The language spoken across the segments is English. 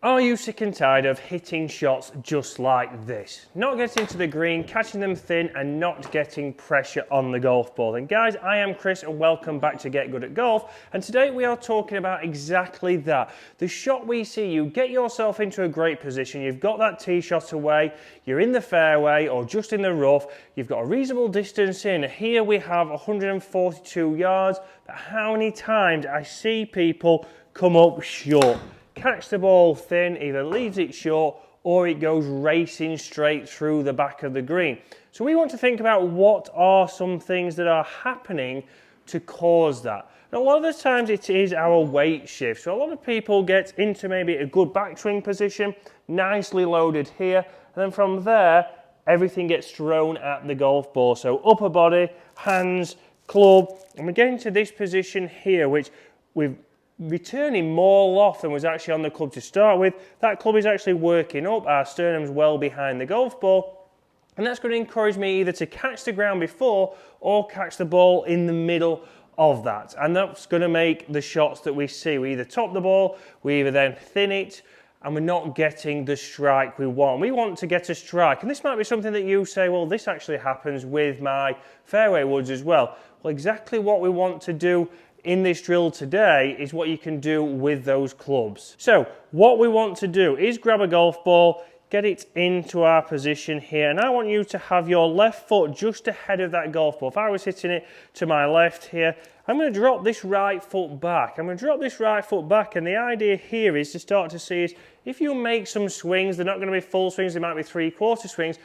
Are you sick and tired of hitting shots just like this? Not getting to the green, catching them thin and not getting pressure on the golf ball? Then guys, I am Chris and welcome back to Get Good at Golf, and today we are talking about exactly that. The shot we see, you get yourself into a great position, you've got that tee shot away, you're in the fairway or just in the rough, you've got a reasonable distance in. Here we have 142 yards, but how many times I see people come up short? Catch the ball thin, either leaves it short or it goes racing straight through the back of the green. So we want to think about what are some things that are happening to cause that. And a lot of the times it is our weight shift. So a lot of people get into maybe a good backswing position, nicely loaded here, and then from there, everything gets thrown at the golf ball. So upper body, hands, club, and we're getting to this position here, which we've returning more loft than was actually on the club to start with. That club is actually working up, our sternum's well behind the golf ball, and that's going to encourage me either to catch the ground before or catch the ball in the middle of that. And that's going to make the shots that we see. We either top the ball, we either then thin it, and we're not getting the strike we want. We want to get a strike, and this might be something that you say, well, this actually happens with my fairway woods as well. Well, exactly what we want to do in this drill today is what you can do with those clubs. So what we want to do is grab a golf ball, get it into our position here, and I want you to have your left foot just ahead of that golf ball. If I was hitting it to my left here, I'm going to drop this right foot back. I'm going to drop this right foot back, and the idea here is to start to see is if you make some swings, they're not going to be full swings, they might be three-quarter swings.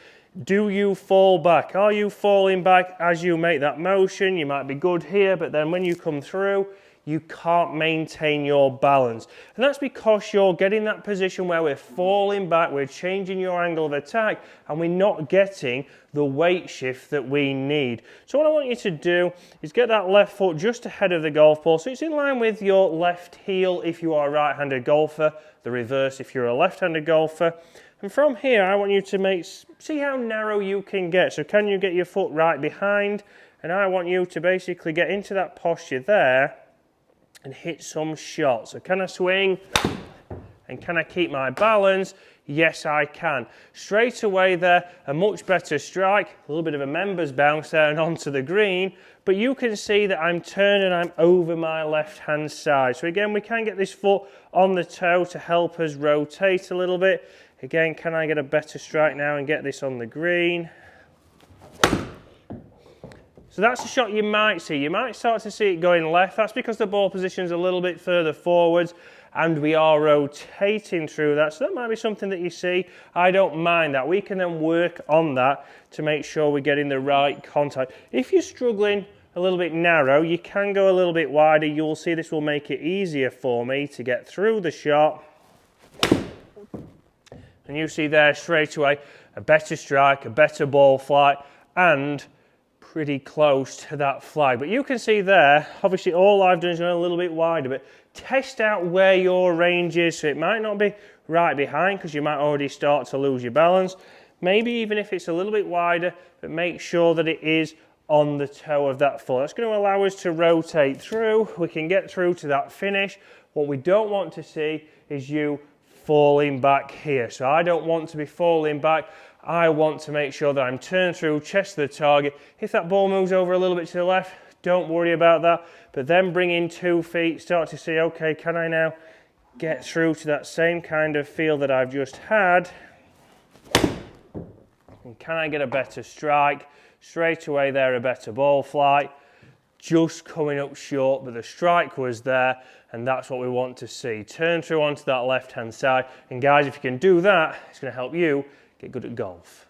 Do you fall back? Are you falling back as you make that motion? You might be good here, but then when you come through, you can't maintain your balance. And that's because you're getting that position where we're falling back, we're changing your angle of attack, and we're not getting the weight shift that we need. So what I want you to do is get that left foot just ahead of the golf ball, so it's in line with your left heel if you are a right-handed golfer, the reverse if you're a left-handed golfer. And from here, I want you to see how narrow you can get. So can you get your foot right behind? And I want you to basically get into that posture there and hit some shots. So can I swing? And can I keep my balance? Yes, I can. Straight away there, a much better strike, a little bit of a members bounce there and onto the green, but you can see that I'm turning, I'm over my left-hand side. So again, we can get this foot on the toe to help us rotate a little bit. Again, can I get a better strike now and get this on the green? So that's a shot you might see. You might start to see it going left. That's because the ball position is a little bit further forwards and we are rotating through that. So that might be something that you see. I don't mind that. We can then work on that to make sure we're getting the right contact. If you're struggling a little bit narrow, you can go a little bit wider. You'll see this will make it easier for me to get through the shot. And you see there straight away a better strike, a better ball flight, and pretty close to that flag. But you can see there, obviously all I've done is gone a little bit wider, but test out where your range is. So it might not be right behind because you might already start to lose your balance. Maybe even if it's a little bit wider, but make sure that it is on the toe of that foot. That's going to allow us to rotate through. We can get through to that finish. What we don't want to see is you falling back here. So I don't want to be falling back. I want to make sure that I'm turned through, chest to the target. If that ball moves over a little bit to the left, don't worry about that. But then bring in 2 feet, start to see, okay, can I now get through to that same kind of feel that I've just had? And can I get a better strike? Straight away there, a better ball flight. Just coming up short, but the strike was there, and that's what we want to see. Turn through onto that left-hand side, and guys, if you can do that, it's going to help you get good at golf.